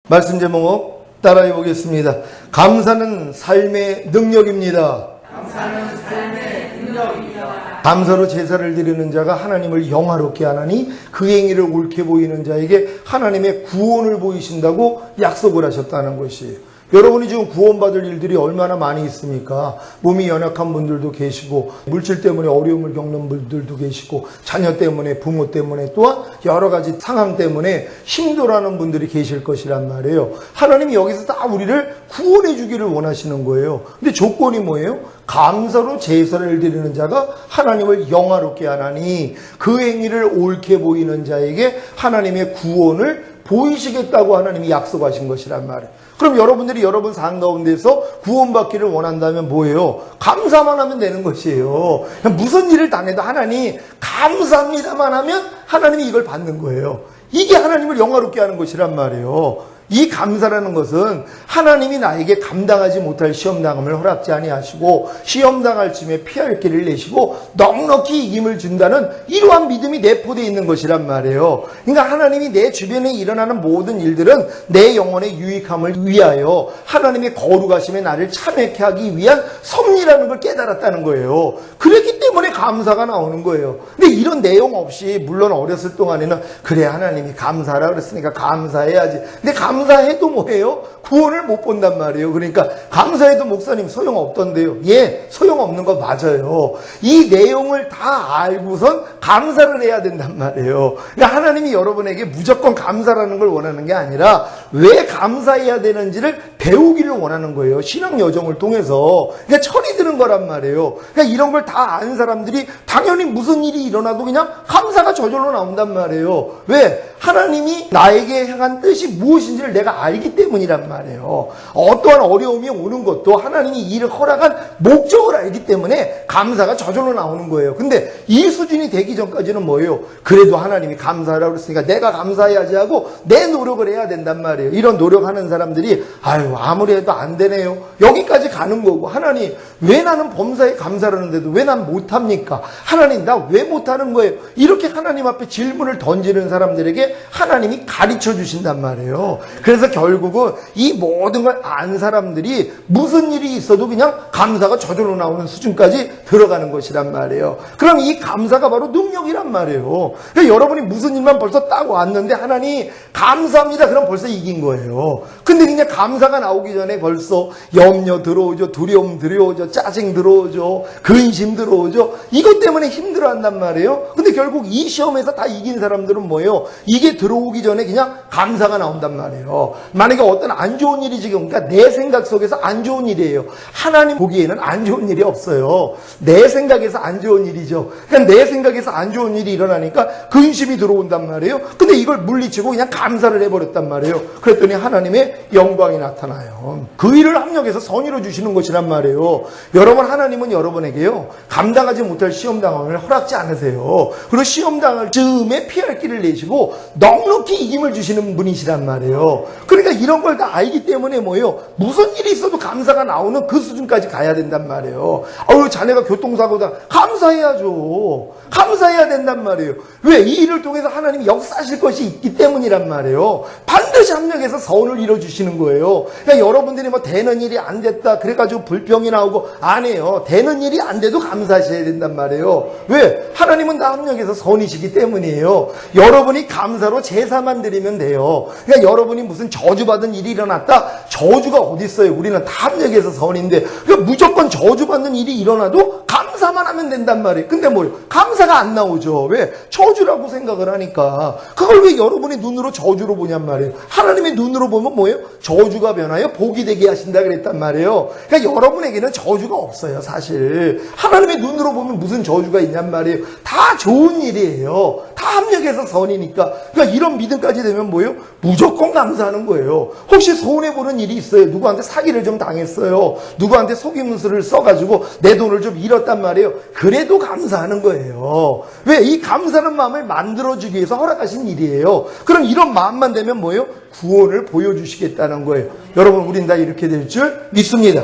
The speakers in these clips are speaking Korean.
말씀 제목 따라해 보겠습니다. 감사는 삶의 능력입니다. 감사는 삶의 능력입니다. 감사로 제사를 드리는 자가 하나님을 영화롭게 하나니 그 행위를 옳게 보이는 자에게 하나님의 구원을 보이신다고 약속을 하셨다는 것이에요. 여러분이 지금 구원받을 일들이 얼마나 많이 있습니까? 몸이 연약한 분들도 계시고, 물질 때문에 어려움을 겪는 분들도 계시고, 자녀 때문에, 부모 때문에, 또한 여러 가지 상황 때문에 힘들어하는 분들이 계실 것이란 말이에요. 하나님이 여기서 다 우리를 구원해 주기를 원하시는 거예요. 근데 조건이 뭐예요? 감사로 제사를 드리는 자가 하나님을 영화롭게 하나니 그 행위를 옳게 보이는 자에게 하나님의 구원을 보이시겠다고 하나님이 약속하신 것이란 말이에요. 그럼 여러분들이 여러분 삶 가운데서 구원받기를 원한다면 뭐예요? 감사만 하면 되는 것이에요. 무슨 일을 당해도 하나님 감사합니다만 하면 하나님이 이걸 받는 거예요. 이게 하나님을 영화롭게 하는 것이란 말이에요. 이 감사라는 것은 하나님이 나에게 감당하지 못할 시험당함을 허락지 아니하시고 시험당할 쯤에 피할 길을 내시고 넉넉히 이김을 준다는 이러한 믿음이 내포되어 있는 것이란 말이에요. 그러니까 하나님이 내 주변에 일어나는 모든 일들은 내 영혼의 유익함을 위하여 하나님의 거룩하심에 나를 참여케 하기 위한 섭리라는 걸 깨달았다는 거예요. 그렇기 때문에 감사가 나오는 거예요. 근데 이런 내용 없이 물론 어렸을 동안에는 그래 하나님이 감사하라 그랬으니까 감사해야지. 근데 감사해도 뭐예요? 구원을 못 본단 말이에요. 그러니까 감사해도 목사님 소용없던데요. 예, 소용없는 거 맞아요. 이 내용을 다 알고선 감사를 해야 된단 말이에요. 그러니까 하나님이 여러분에게 무조건 감사라는 걸 원하는 게 아니라 왜 감사해야 되는지를 배우기를 원하는 거예요. 신앙 여정을 통해서. 그러니까 철이 드는 거란 말이에요. 그러니까 이런 걸 다 아는 사람들이 당연히 무슨 일이 일어나도 그냥 감사가 저절로 나온단 말이에요. 왜? 하나님이 나에게 향한 뜻이 무엇인지를 내가 알기 때문이란 말이에요. 어떠한 어려움이 오는 것도 하나님이 이를 허락한 목적을 알기 때문에 감사가 저절로 나오는 거예요. 근데 이 수준이 되기 전까지는 뭐예요? 그래도 하나님이 감사하라고 그랬으니까 내가 감사해야지 하고 내 노력을 해야 된단 말이에요. 이런 노력하는 사람들이 아유 아무리 해도 안 되네요. 여기까지 가는 거고 하나님 왜 나는 범사에 감사를 하는데도 왜 난 못합니까? 하나님 나 왜 못하는 거예요? 이렇게 하나님 앞에 질문을 던지는 사람들에게 하나님이 가르쳐 주신단 말이에요. 그래서 결국은 이 모든 걸 안 사람들이 무슨 일이 있어도 그냥 감사가 저절로 나오는 수준까지 들어가는 것이란 말이에요. 그럼 이 감사가 바로 능력이란 말이에요. 그러니까 여러분이 무슨 일만 벌써 딱 왔는데 하나님 감사합니다. 그럼 벌써 이긴 거예요. 근데 그냥 감사가 나오기 전에 벌써 염려 들어오죠. 두려움 들어오죠. 짜증 들어오죠. 근심 들어오죠. 이것 때문에 힘들어한단 말이에요. 근데 결국 이 시험에서 다 이긴 사람들은 뭐예요? 이게 들어오기 전에 그냥 감사가 나온단 말이에요. 만약에 어떤 안 좋은 일이 지금 그러니까 내 생각 속에서 안 좋은 일이에요. 하나님 보기에는 안 좋은 일이 없어요. 내 생각에서 안 좋은 일이죠. 그러니까 내 생각에서 안 좋은 일이 일어나니까 근심이 들어온단 말이에요. 근데 이걸 물리치고 그냥 감사를 해버렸단 말이에요. 그랬더니 하나님의 영광이 나타나요. 그 일을 합력해서 선의로 주시는 것이란 말이에요. 여러분 하나님은 여러분에게요 감당하지 못할 시험당함을 허락지 않으세요. 그리고 시험당할 즈음에 피할 길을 내시고 넉넉히 이김을 주시는 분이시란 말이에요. 그러니까 이런 걸 다 알기 때문에 뭐예요? 무슨 일이 있어도 감사가 나오는 그 수준까지 가야 된단 말이에요. 자네가 교통사고다. 감사해야죠. 감사해야 된단 말이에요. 왜? 이 일을 통해서 하나님이 역사하실 것이 있기 때문이란 말이에요. 반드시 합력해서 선을 이뤄주시는 거예요. 그러니까 여러분들이 뭐 되는 일이 안 됐다 그래가지고 불평이 나오고 안 해요. 되는 일이 안 돼도 감사하셔야 된단 말이에요. 왜? 하나님은 다 합력해서 선이시기 때문이에요. 여러분이 감사로 제사만 드리면 돼요. 그러니까 여러분이 무슨 저주받은 일이 일어났다? 저주가 어디 있어요? 우리는 다 합력해서 선인데 그러니까 무조건 저주받는 일이 일어나도 감사만 하면 된단 말이에요. 근데 뭐예요? 감사가 안 나오죠. 왜? 저주라고 생각을 하니까. 그걸 왜 여러분의 눈으로 저주로 보냔 말이에요. 하나님의 눈으로 보면 뭐예요? 저주가 변하여 복이 되게 하신다 그랬단 말이에요. 그러니까 여러분에게는 저주가 없어요. 사실 하나님의 눈으로 보면 무슨 저주가 있냔 말이에요. 다 좋은 일이에요. 다 합력해서 선이니까. 그러니까 이런 믿음까지 되면 뭐예요? 무조건 감사하는 거예요. 혹시 손해보는 일이 있어요. 누구한테 사기를 좀 당했어요. 누구한테 속임수를 써가지고 내 돈을 좀 잃었단 말이에요. 그래도 감사하는 거예요. 왜? 이 감사하는 마음을 만들어주기 위해서 허락하신 일이에요. 그럼 이런 마음만 되면 뭐예요? 구원을 보여주시겠다는 거예요. 여러분 우린 다 이렇게 될 줄 믿습니다.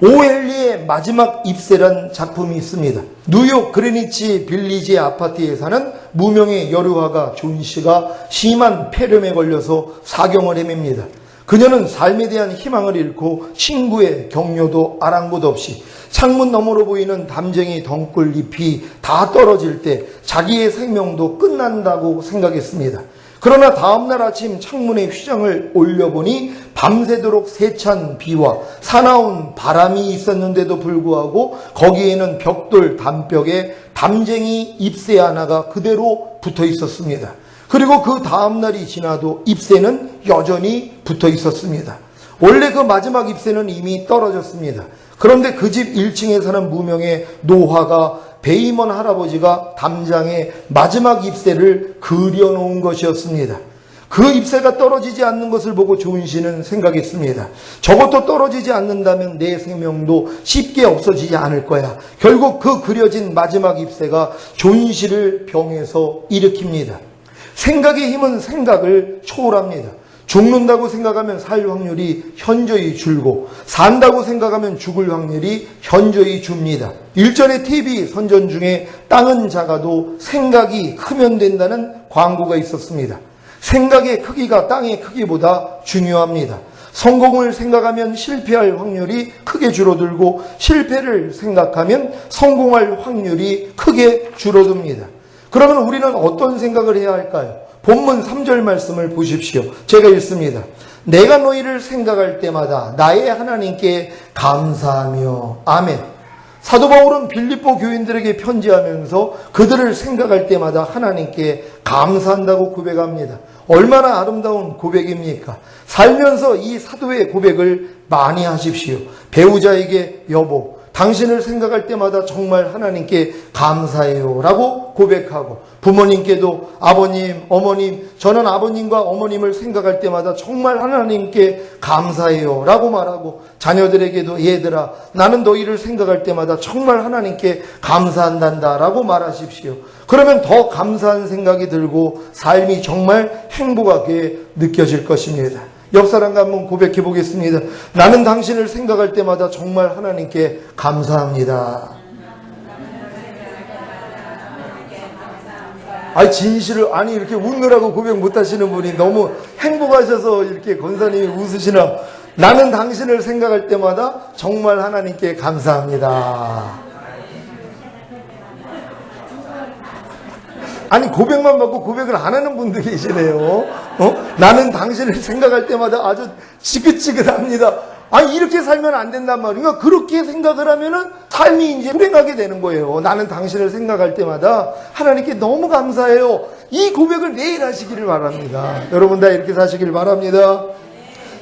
오엘리의 마지막 입세란 작품이 있습니다. 뉴욕 그리니치 빌리지 아파트에 사는 무명의 여류화가 존 씨가 심한 폐렴에 걸려서 사경을 헤맵니다. 그녀는 삶에 대한 희망을 잃고 친구의 격려도 아랑곳 없이 창문 너머로 보이는 담쟁이 덩굴잎이 다 떨어질 때 자기의 생명도 끝난다고 생각했습니다. 그러나 다음날 아침 창문에 휘장을 올려보니 밤새도록 세찬 비와 사나운 바람이 있었는데도 불구하고 거기에는 벽돌 담벽에 담쟁이 잎새 하나가 그대로 붙어 있었습니다. 그리고 그 다음날이 지나도 잎새는 여전히 붙어 있었습니다. 원래 그 마지막 잎새는 이미 떨어졌습니다. 그런데 그 집 1층에 사는 무명의 노화가 베이먼 할아버지가 담장에 마지막 잎새를 그려놓은 것이었습니다. 그 잎새가 떨어지지 않는 것을 보고 조은씨는 생각했습니다. 저것도 떨어지지 않는다면 내 생명도 쉽게 없어지지 않을 거야. 결국 그 그려진 마지막 잎새가 조은씨를 병에서 일으킵니다. 생각의 힘은 생각을 초월합니다. 죽는다고 생각하면 살 확률이 현저히 줄고 산다고 생각하면 죽을 확률이 현저히 줍니다. 일전에 TV 선전 중에 땅은 작아도 생각이 크면 된다는 광고가 있었습니다. 생각의 크기가 땅의 크기보다 중요합니다. 성공을 생각하면 실패할 확률이 크게 줄어들고 실패를 생각하면 성공할 확률이 크게 줄어듭니다. 그러면 우리는 어떤 생각을 해야 할까요? 본문 3절 말씀을 보십시오. 제가 읽습니다. 내가 너희를 생각할 때마다 나의 하나님께 감사하며. 아멘. 사도 바울은 빌립보 교인들에게 편지하면서 그들을 생각할 때마다 하나님께 감사한다고 고백합니다. 얼마나 아름다운 고백입니까? 살면서 이 사도의 고백을 많이 하십시오. 배우자에게 여보, 당신을 생각할 때마다 정말 하나님께 감사해요 라고 고백하고, 부모님께도 아버님, 어머님, 저는 아버님과 어머님을 생각할 때마다 정말 하나님께 감사해요 라고 말하고, 자녀들에게도 얘들아 나는 너희를 생각할 때마다 정말 하나님께 감사한단다 라고 말하십시오. 그러면 더 감사한 생각이 들고 삶이 정말 행복하게 느껴질 것입니다. 옆 사람과 한번 고백해 보겠습니다. 나는 당신을 생각할 때마다 정말 하나님께 감사합니다. 진실을, 이렇게 웃느라고 고백 못 하시는 분이 너무 행복하셔서 이렇게 권사님이 웃으시나. 나는 당신을 생각할 때마다 정말 하나님께 감사합니다. 고백만 받고 고백을 안 하는 분도 계시네요. 나는 당신을 생각할 때마다 아주 지긋지긋합니다. 이렇게 살면 안 된단 말이에요. 그러니까 그렇게 생각을 하면은 삶이 이제 불행하게 되는 거예요. 나는 당신을 생각할 때마다 하나님께 너무 감사해요. 이 고백을 매일 하시기를 바랍니다. 여러분 다 이렇게 사시길 바랍니다.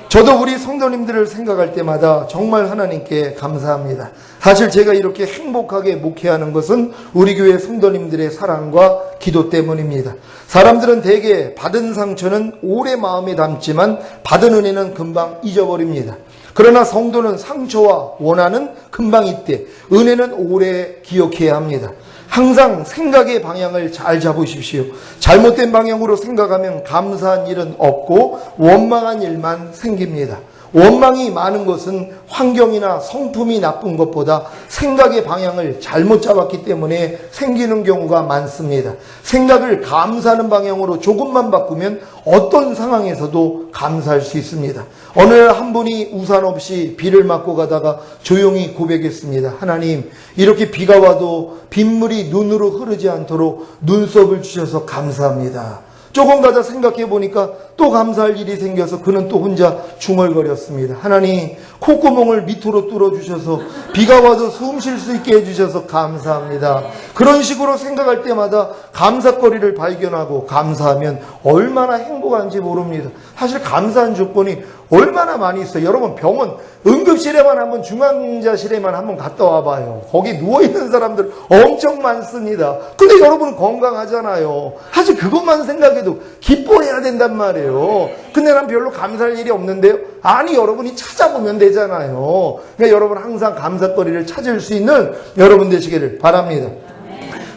저도 우리 성도님들을 생각할 때마다 정말 하나님께 감사합니다. 사실 제가 이렇게 행복하게 목회하는 것은 우리 교회 성도님들의 사랑과 기도 때문입니다. 사람들은 대개 받은 상처는 오래 마음에 담지만 받은 은혜는 금방 잊어버립니다. 그러나 성도는 상처와 원한은 금방 잊되 은혜는 오래 기억해야 합니다. 항상 생각의 방향을 잘 잡으십시오. 잘못된 방향으로 생각하면 감사한 일은 없고 원망한 일만 생깁니다. 원망이 많은 것은 환경이나 성품이 나쁜 것보다 생각의 방향을 잘못 잡았기 때문에 생기는 경우가 많습니다. 생각을 감사하는 방향으로 조금만 바꾸면 어떤 상황에서도 감사할 수 있습니다. 어느 날 한 분이 우산 없이 비를 맞고 가다가 조용히 고백했습니다. 하나님, 이렇게 비가 와도 빗물이 눈으로 흐르지 않도록 눈썹을 주셔서 감사합니다. 조금 가다 생각해 보니까 또 감사할 일이 생겨서 그는 또 혼자 중얼거렸습니다. 하나님, 콧구멍을 밑으로 뚫어주셔서 비가 와도 숨 쉴 수 있게 해주셔서 감사합니다. 그런 식으로 생각할 때마다 감사거리를 발견하고 감사하면 얼마나 행복한지 모릅니다. 사실 감사한 조건이 얼마나 많이 있어요. 여러분 병원 응급실에만 한번 중환자실에만 한번 갔다 와봐요. 거기 누워있는 사람들 엄청 많습니다. 근데 여러분은 건강하잖아요. 사실 그것만 생각해도 기뻐해야 된단 말이에요. 근데 난 별로 감사할 일이 없는데요. 여러분이 찾아보면 되잖아요. 그러니까 여러분 항상 감사거리를 찾을 수 있는 여러분 되시기를 바랍니다.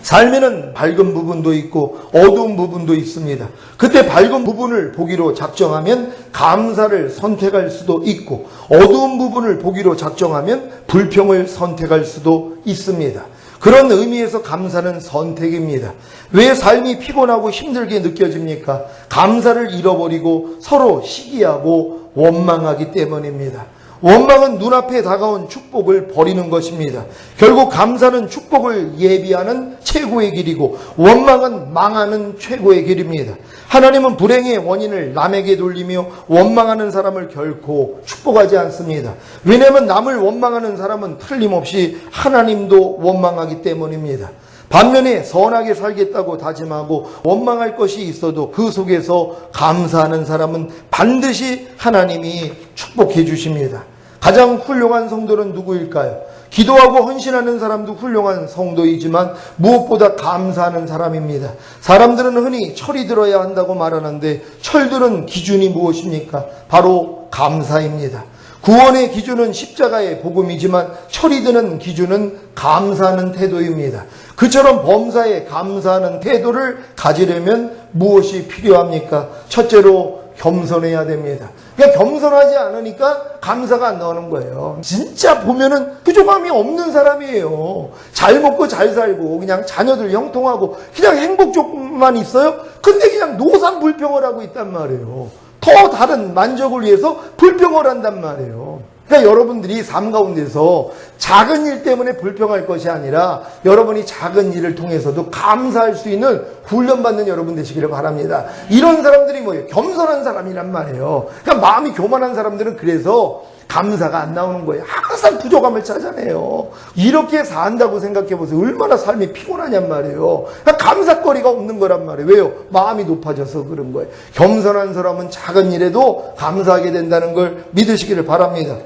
삶에는 밝은 부분도 있고 어두운 부분도 있습니다. 그때 밝은 부분을 보기로 작정하면 감사를 선택할 수도 있고 어두운 부분을 보기로 작정하면 불평을 선택할 수도 있습니다. 그런 의미에서 감사는 선택입니다. 왜 삶이 피곤하고 힘들게 느껴집니까? 감사를 잃어버리고 서로 시기하고 원망하기 때문입니다. 원망은 눈앞에 다가온 축복을 버리는 것입니다. 결국 감사는 축복을 예비하는 최고의 길이고 원망은 망하는 최고의 길입니다. 하나님은 불행의 원인을 남에게 돌리며 원망하는 사람을 결코 축복하지 않습니다. 왜냐하면 남을 원망하는 사람은 틀림없이 하나님도 원망하기 때문입니다. 반면에 선하게 살겠다고 다짐하고 원망할 것이 있어도 그 속에서 감사하는 사람은 반드시 하나님이 축복해 주십니다. 가장 훌륭한 성도는 누구일까요? 기도하고 헌신하는 사람도 훌륭한 성도이지만 무엇보다 감사하는 사람입니다. 사람들은 흔히 철이 들어야 한다고 말하는데 철들은 기준이 무엇입니까? 바로 감사입니다. 구원의 기준은 십자가의 복음이지만 철이 드는 기준은 감사하는 태도입니다. 그처럼 범사에 감사하는 태도를 가지려면 무엇이 필요합니까? 첫째로 겸손해야 됩니다. 그러니까 겸손하지 않으니까 감사가 안 나오는 거예요. 진짜 보면은 부족함이 없는 사람이에요. 잘 먹고 잘 살고 그냥 자녀들 형통하고 그냥 행복조건만 있어요. 근데 그냥 노상불평을 하고 있단 말이에요. 더 다른 만족을 위해서 불평을 한단 말이에요. 그러니까 여러분들이 삶 가운데서 작은 일 때문에 불평할 것이 아니라 여러분이 작은 일을 통해서도 감사할 수 있는 훈련받는 여러분 되시기를 바랍니다. 이런 사람들이 뭐예요? 겸손한 사람이란 말이에요. 그러니까 마음이 교만한 사람들은 그래서 감사가 안 나오는 거예요. 항상 부족함을 찾아내요. 이렇게 산다고 생각해 보세요. 얼마나 삶이 피곤하냔 말이에요. 그러니까 감사거리가 없는 거란 말이에요. 왜요? 마음이 높아져서 그런 거예요. 겸손한 사람은 작은 일에도 감사하게 된다는 걸 믿으시기를 바랍니다.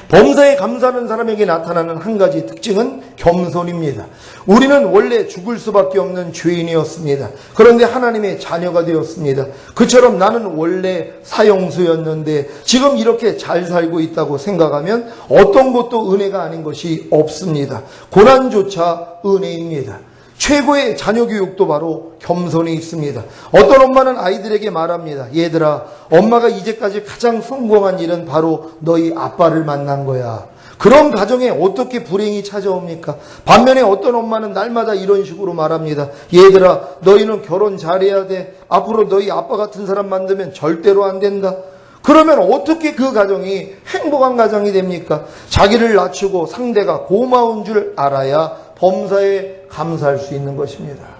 범사에 감사하는 사람에게 나타나는 한 가지 특징은 겸손입니다. 우리는 원래 죽을 수밖에 없는 죄인이었습니다. 그런데 하나님의 자녀가 되었습니다. 그처럼 나는 원래 사형수였는데 지금 이렇게 잘 살고 있다고 생각하면 어떤 것도 은혜가 아닌 것이 없습니다. 고난조차 은혜입니다. 최고의 자녀 교육도 바로 겸손이 있습니다. 어떤 엄마는 아이들에게 말합니다. 얘들아, 엄마가 이제까지 가장 성공한 일은 바로 너희 아빠를 만난 거야. 그런 가정에 어떻게 불행이 찾아옵니까? 반면에 어떤 엄마는 날마다 이런 식으로 말합니다. 얘들아, 너희는 결혼 잘해야 돼. 앞으로 너희 아빠 같은 사람 만들면 절대로 안 된다. 그러면 어떻게 그 가정이 행복한 가정이 됩니까? 자기를 낮추고 상대가 고마운 줄 알아야 범사에 감사할 수 있는 것입니다.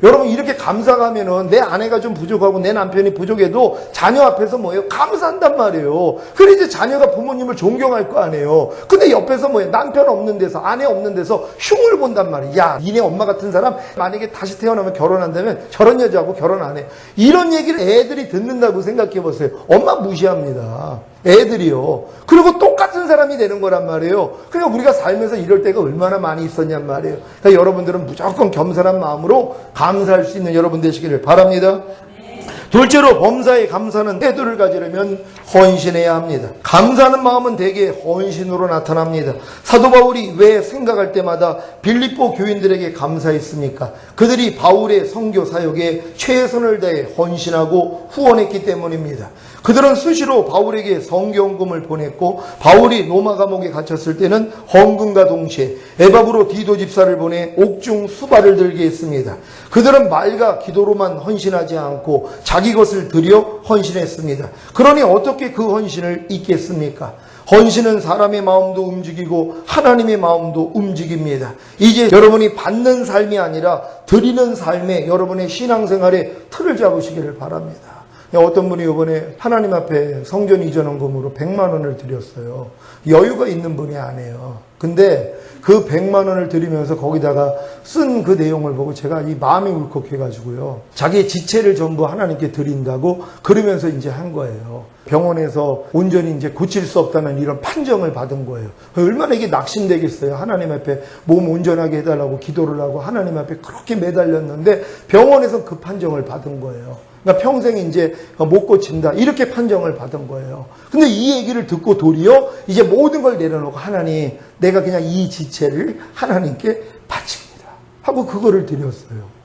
여러분, 이렇게 감사가 하면은 내 아내가 좀 부족하고 내 남편이 부족해도 자녀 앞에서 뭐예요? 감사한단 말이에요. 그래 이제 자녀가 부모님을 존경할 거 아니에요. 근데 옆에서 뭐예요? 남편 없는 데서 아내 없는 데서 흉을 본단 말이에요. 야, 니네 엄마 같은 사람 만약에 다시 태어나면 결혼한다면 저런 여자하고 결혼 안 해. 이런 얘기를 애들이 듣는다고 생각해 보세요. 엄마 무시합니다. 애들이요. 그리고 똑같은 사람이 되는 거란 말이에요. 그러니까 우리가 살면서 이럴 때가 얼마나 많이 있었냔 말이에요. 그러니까 여러분들은 무조건 겸손한 마음으로 감사할 수 있는 여러분 되시기를 바랍니다. 둘째로 범사에 감사하는 태도를 가지려면 헌신해야 합니다. 감사하는 마음은 대개 헌신으로 나타납니다. 사도 바울이 왜 생각할 때마다 빌립보 교인들에게 감사했습니까? 그들이 바울의 선교 사역에 최선을 다해 헌신하고 후원했기 때문입니다. 그들은 수시로 바울에게 성경금을 보냈고 바울이 로마 감옥에 갇혔을 때는 헌금과 동시에 에바브로 디도 집사를 보내 옥중 수발을 들게 했습니다. 그들은 말과 기도로만 헌신하지 않고 자기 것을 들여 헌신했습니다. 그러니 어떻게 그 헌신을 잊겠습니까? 헌신은 사람의 마음도 움직이고 하나님의 마음도 움직입니다. 이제 여러분이 받는 삶이 아니라 드리는 삶에 여러분의 신앙생활에 틀을 잡으시기를 바랍니다. 어떤 분이 이번에 하나님 앞에 성전 이전헌금으로 100만 원을 드렸어요. 여유가 있는 분이 아니에요. 근데 그 100만 원을 드리면서 거기다가 쓴 그 내용을 보고 제가 이 마음이 울컥해가지고요. 자기의 지체를 전부 하나님께 드린다고 그러면서 이제 한 거예요. 병원에서 온전히 이제 고칠 수 없다는 이런 판정을 받은 거예요. 얼마나 이게 낙심되겠어요. 하나님 앞에 몸 온전하게 해달라고 기도를 하고 하나님 앞에 그렇게 매달렸는데 병원에서 그 판정을 받은 거예요. 그러니까 평생 이제 못 고친다. 이렇게 판정을 받은 거예요. 근데 이 얘기를 듣고 도리어 이제 모든 걸 내려놓고 하나님, 내가 그냥 이 지체를 하나님께 바칩니다. 하고 그거를 드렸어요.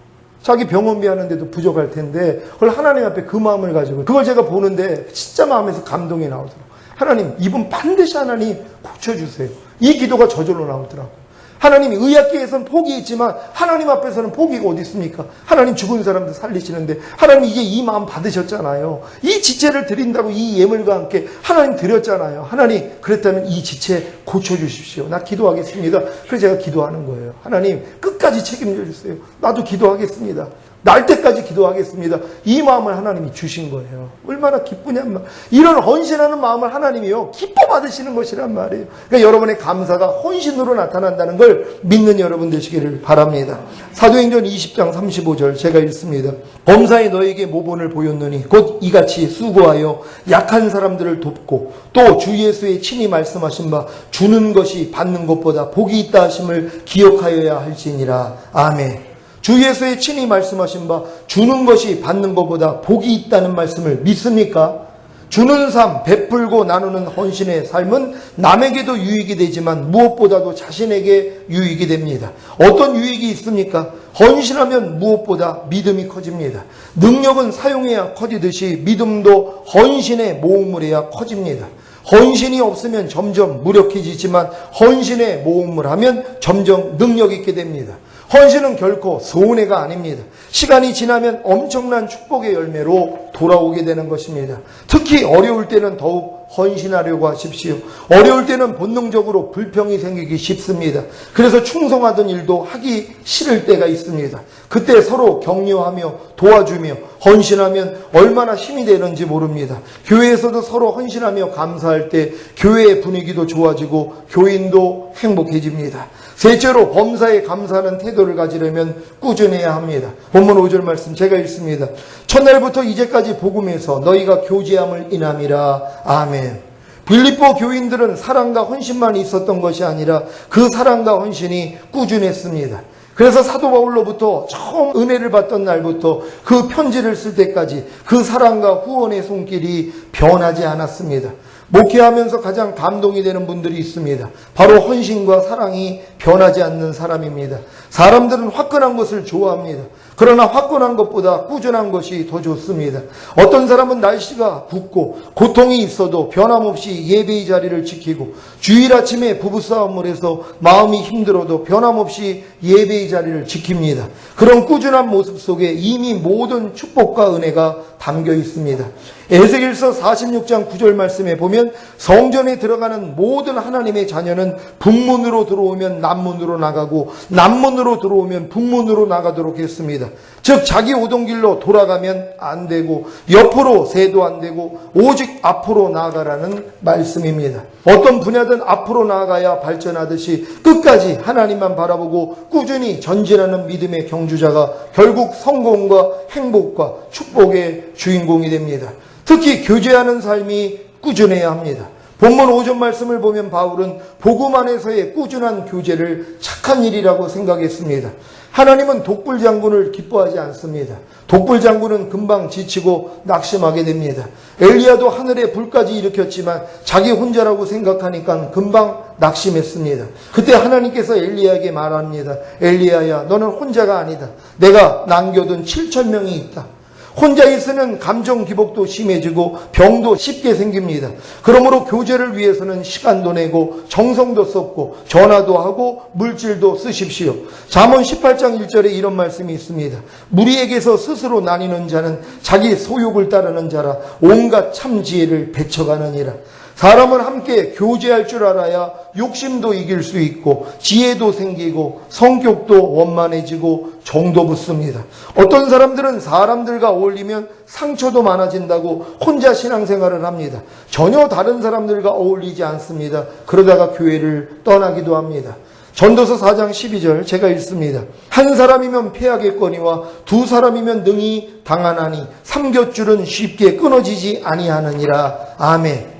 자기 병원비 하는데도 부족할 텐데 그걸 하나님 앞에 그 마음을 가지고 그걸 제가 보는데 진짜 마음에서 감동이 나오더라고요. 하나님, 이분 반드시 하나님 고쳐주세요. 이 기도가 저절로 나오더라고요. 하나님이 의학계에서는 포기했지만 하나님 앞에서는 포기가 어디 있습니까? 하나님 죽은 사람들 살리시는데 하나님 이제 이 마음 받으셨잖아요. 이 지체를 드린다고 이 예물과 함께 하나님 드렸잖아요. 하나님 그랬다면 이 지체 고쳐주십시오. 나 기도하겠습니다. 그래서 제가 기도하는 거예요. 하나님 끝까지 책임져 주세요. 나도 기도하겠습니다. 날 때까지 기도하겠습니다. 이 마음을 하나님이 주신 거예요. 얼마나 기쁘냔 이런 헌신하는 마음을 하나님이요 기뻐 받으시는 것이란 말이에요. 그러니까 여러분의 감사가 헌신으로 나타난다는 걸 믿는 여러분 되시기를 바랍니다. 사도행전 20장 35절 제가 읽습니다. 범사에 너에게 모본을 보였느니 곧 이같이 수고하여 약한 사람들을 돕고 또 주 예수의 친히 말씀하신 바 주는 것이 받는 것보다 복이 있다 하심을 기억하여야 할지니라. 아멘. 주 예수의 친히 말씀하신 바 주는 것이 받는 것보다 복이 있다는 말씀을 믿습니까? 주는 삶, 베풀고 나누는 헌신의 삶은 남에게도 유익이 되지만 무엇보다도 자신에게 유익이 됩니다. 어떤 유익이 있습니까? 헌신하면 무엇보다 믿음이 커집니다. 능력은 사용해야 커지듯이 믿음도 헌신의 모음을 해야 커집니다. 헌신이 없으면 점점 무력해지지만 헌신의 모음을 하면 점점 능력 있게 됩니다. 헌신은 결코 손해가 아닙니다. 시간이 지나면 엄청난 축복의 열매로 돌아오게 되는 것입니다. 특히 어려울 때는 더욱 헌신하려고 하십시오. 어려울 때는 본능적으로 불평이 생기기 쉽습니다. 그래서 충성하던 일도 하기 싫을 때가 있습니다. 그때 서로 격려하며 도와주며 헌신하면 얼마나 힘이 되는지 모릅니다. 교회에서도 서로 헌신하며 감사할 때 교회의 분위기도 좋아지고 교인도 행복해집니다. 셋째로 범사에 감사하는 태도를 가지려면 꾸준해야 합니다. 본문 5절 말씀 제가 읽습니다. 첫날부터 이제까지 복음에서 너희가 교제함을 인함이라. 아멘. 빌립보 교인들은 사랑과 헌신만 있었던 것이 아니라 그 사랑과 헌신이 꾸준했습니다. 그래서 사도 바울로부터 처음 은혜를 받던 날부터 그 편지를 쓸 때까지 그 사랑과 후원의 손길이 변하지 않았습니다. 목회하면서 가장 감동이 되는 분들이 있습니다. 바로 헌신과 사랑이 변하지 않는 사람입니다. 사람들은 화끈한 것을 좋아합니다. 그러나 화끈한 것보다 꾸준한 것이 더 좋습니다. 어떤 사람은 날씨가 붓고 고통이 있어도 변함없이 예배의 자리를 지키고 주일 아침에 부부싸움을 해서 마음이 힘들어도 변함없이 예배의 자리를 지킵니다. 그런 꾸준한 모습 속에 이미 모든 축복과 은혜가 담겨 있습니다. 에스겔서 46장 9절 말씀에 보면 성전에 들어가는 모든 하나님의 자녀는 북문으로 들어오면 남문으로 나가고 남문으로 들어오면 북문으로 나가도록 했습니다. 즉 자기 오던 길로 돌아가면 안 되고 옆으로 새도 안 되고 오직 앞으로 나아가라는 말씀입니다. 어떤 분야든 앞으로 나아가야 발전하듯이 끝까지 하나님만 바라보고 꾸준히 전진하는 믿음의 경주자가 결국 성공과 행복과 축복의 주인공이 됩니다. 특히 교제하는 삶이 꾸준해야 합니다. 본문 5절 말씀을 보면 바울은 복음 안에서의 꾸준한 교제를 착한 일이라고 생각했습니다. 하나님은 독불 장군을 기뻐하지 않습니다. 독불 장군은 금방 지치고 낙심하게 됩니다. 엘리야도 하늘에 불까지 일으켰지만 자기 혼자라고 생각하니까 금방 낙심했습니다. 그때 하나님께서 엘리야에게 말합니다. 엘리야야, 너는 혼자가 아니다. 내가 남겨둔 7,000명이 있다. 혼자 있으면 감정 기복도 심해지고 병도 쉽게 생깁니다. 그러므로 교제를 위해서는 시간도 내고 정성도 썼고 전화도 하고 물질도 쓰십시오. 잠언 18장 1절에 이런 말씀이 있습니다. 무리에게서 스스로 나뉘는 자는 자기 소욕을 따르는 자라 온갖 참 지혜를 배쳐가느니라. 사람은 함께 교제할 줄 알아야 욕심도 이길 수 있고 지혜도 생기고 성격도 원만해지고 정도 붙습니다. 어떤 사람들은 사람들과 어울리면 상처도 많아진다고 혼자 신앙생활을 합니다. 전혀 다른 사람들과 어울리지 않습니다. 그러다가 교회를 떠나기도 합니다. 전도서 4장 12절 제가 읽습니다. 한 사람이면 패하겠거니와 두 사람이면 능히 당하나니 삼겹줄은 쉽게 끊어지지 아니하느니라. 아멘.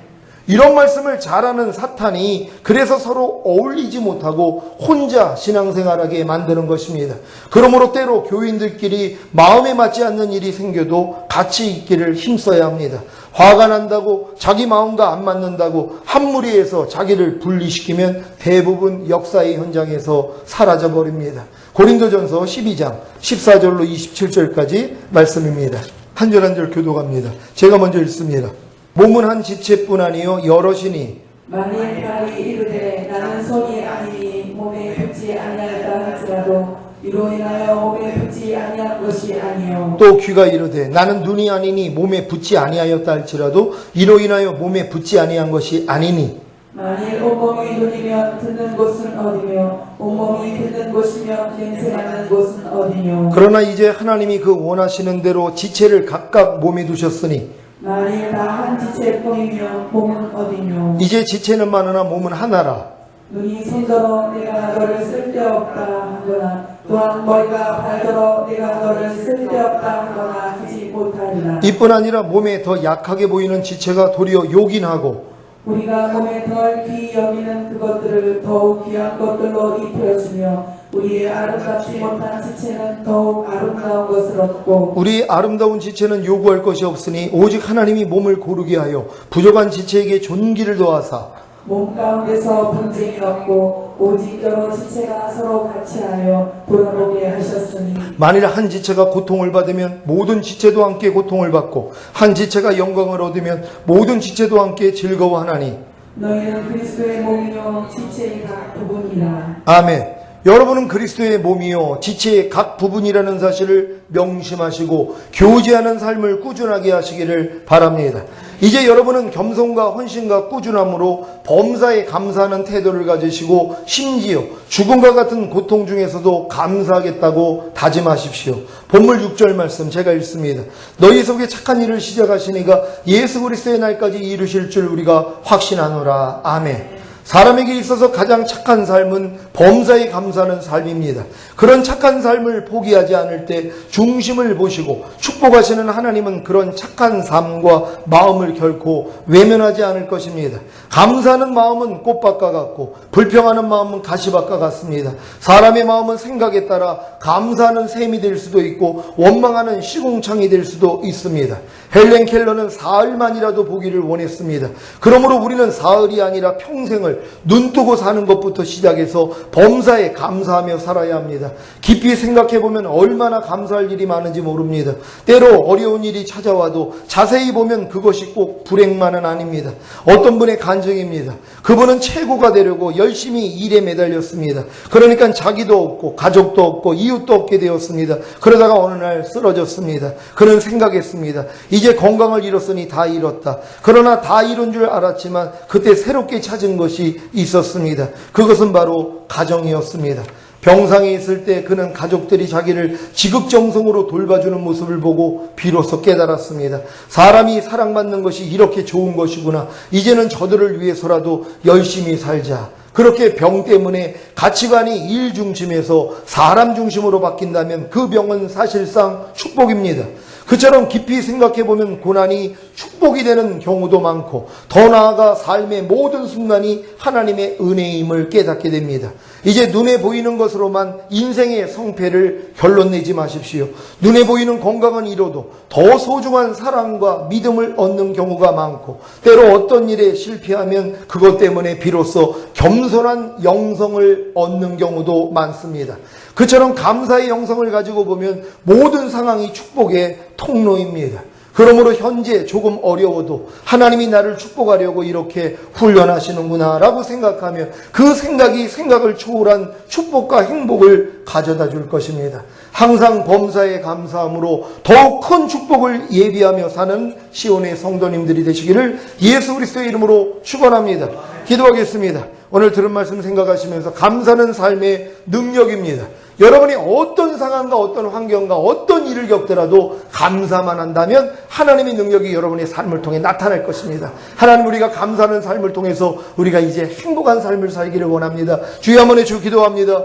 이런 말씀을 잘하는 사탄이 그래서 서로 어울리지 못하고 혼자 신앙생활하게 만드는 것입니다. 그러므로 때로 교인들끼리 마음에 맞지 않는 일이 생겨도 같이 있기를 힘써야 합니다. 화가 난다고 자기 마음과 안 맞는다고 한 무리에서 자기를 분리시키면 대부분 역사의 현장에서 사라져버립니다. 고린도전서 12장 14절로 27절까지 말씀입니다. 한 절 한 절 교독합니다. 제가 먼저 읽습니다. 몸은 한 지체뿐 아니요 여럿이니 만일 발이 이르되 나는 손이 아니니 몸에 붙지 아니하였다 할지라도 이로 인하여 몸에 붙지 아니한 것이 아니요 또 귀가 이르되 나는 눈이 아니니 몸에 붙지 아니하였다 할지라도 이로 인하여 몸에 붙지 아니한 것이 아니니 만일 온몸이 눈이면 듣는 곳은 어디며 온몸이 듣는 곳이면 냄새나는 곳은 어디뇨 그러나 이제 하나님이 그 원하시는 대로 지체를 각각 몸에 두셨으니 만일 다 한 지체뿐이면 몸은 어디뇨 이제 지체는 많으나 몸은 하나라. 눈이 손더러 내가 너를 쓸데없다 하거나 또한 머리가 발더러 내가 너를 쓸데없다 하거나 하지 못하리라. 이뿐 아니라 몸에 더 약하게 보이는 지체가 도리어 요긴하고 우리가 몸에 덜 귀히 여기는 그것들을 더욱 귀한 것들로 입혀주며 우리의 아름답지 못한 지체는 더욱 아름다운 것을 얻고 우리 아름다운 지체는 요구할 것이 없으니 오직 하나님이 몸을 고르게 하여 부족한 지체에게 존귀를 더하사 몸 가운데서 분쟁이 없고 오직 여러 지체가 서로 같이하여 돌아보게 하셨으니 만일 한 지체가 고통을 받으면 모든 지체도 함께 고통을 받고 한 지체가 영광을 얻으면 모든 지체도 함께 즐거워하나니 너희는 그리스도의 몸이요 지체의 각 부분이라. 아멘. 여러분은 그리스도의 몸이요 지체의 각 부분이라는 사실을 명심하시고 교제하는 삶을 꾸준하게 하시기를 바랍니다. 이제 여러분은 겸손과 헌신과 꾸준함으로 범사에 감사하는 태도를 가지시고 심지어 죽음과 같은 고통 중에서도 감사하겠다고 다짐하십시오. 본문 6절 말씀 제가 읽습니다. 너희 속에 착한 일을 시작하시니가 예수 그리스도의 날까지 이루실 줄 우리가 확신하노라. 아멘. 사람에게 있어서 가장 착한 삶은 범사에 감사하는 삶입니다. 그런 착한 삶을 포기하지 않을 때 중심을 보시고 축복하시는 하나님은 그런 착한 삶과 마음을 결코 외면하지 않을 것입니다. 감사하는 마음은 꽃밭과 같고 불평하는 마음은 가시밭과 같습니다. 사람의 마음은 생각에 따라 감사하는 샘이 될 수도 있고 원망하는 시궁창이 될 수도 있습니다. 헬렌 켈러는 사흘만이라도 보기를 원했습니다. 그러므로 우리는 사흘이 아니라 평생을 눈뜨고 사는 것부터 시작해서 범사에 감사하며 살아야 합니다. 깊이 생각해보면 얼마나 감사할 일이 많은지 모릅니다. 때로 어려운 일이 찾아와도 자세히 보면 그것이 꼭 불행만은 아닙니다. 어떤 분의 간증입니다. 그분은 최고가 되려고 열심히 일에 매달렸습니다. 그러니까 자기도 없고 가족도 없고 이웃도 없게 되었습니다. 그러다가 어느 날 쓰러졌습니다. 그는 생각했습니다. 이제 건강을 잃었으니 다 잃었다. 그러나 다 잃은 줄 알았지만 그때 새롭게 찾은 것이 있었습니다. 그것은 바로 가정이었습니다. 병상에 있을 때 그는 가족들이 자기를 지극정성으로 돌봐주는 모습을 보고 비로소 깨달았습니다. 사람이 사랑받는 것이 이렇게 좋은 것이구나. 이제는 저들을 위해서라도 열심히 살자. 그렇게 병 때문에 가치관이 일 중심에서 사람 중심으로 바뀐다면 그 병은 사실상 축복입니다. 그처럼 깊이 생각해보면 고난이 축복이 되는 경우도 많고 더 나아가 삶의 모든 순간이 하나님의 은혜임을 깨닫게 됩니다. 이제 눈에 보이는 것으로만 인생의 성패를 결론내지 마십시오. 눈에 보이는 건강은 잃어도 더 소중한 사랑과 믿음을 얻는 경우가 많고 때로 어떤 일에 실패하면 그것 때문에 비로소 겸손한 영성을 얻는 경우도 많습니다. 그처럼 감사의 영성을 가지고 보면 모든 상황이 축복의 통로입니다. 그러므로 현재 조금 어려워도 하나님이 나를 축복하려고 이렇게 훈련하시는구나 라고 생각하면 그 생각이 생각을 초월한 축복과 행복을 가져다 줄 것입니다. 항상 범사에 감사함으로 더욱 큰 축복을 예비하며 사는 시온의 성도님들이 되시기를 예수 그리스도의 이름으로 축원합니다. 기도하겠습니다. 오늘 들은 말씀 생각하시면서 감사는 삶의 능력입니다. 여러분이 어떤 상황과 어떤 환경과 어떤 일을 겪더라도 감사만 한다면 하나님의 능력이 여러분의 삶을 통해 나타날 것입니다. 하나님, 우리가 감사하는 삶을 통해서 우리가 이제 행복한 삶을 살기를 원합니다. 주여 한번 해주 기도합니다.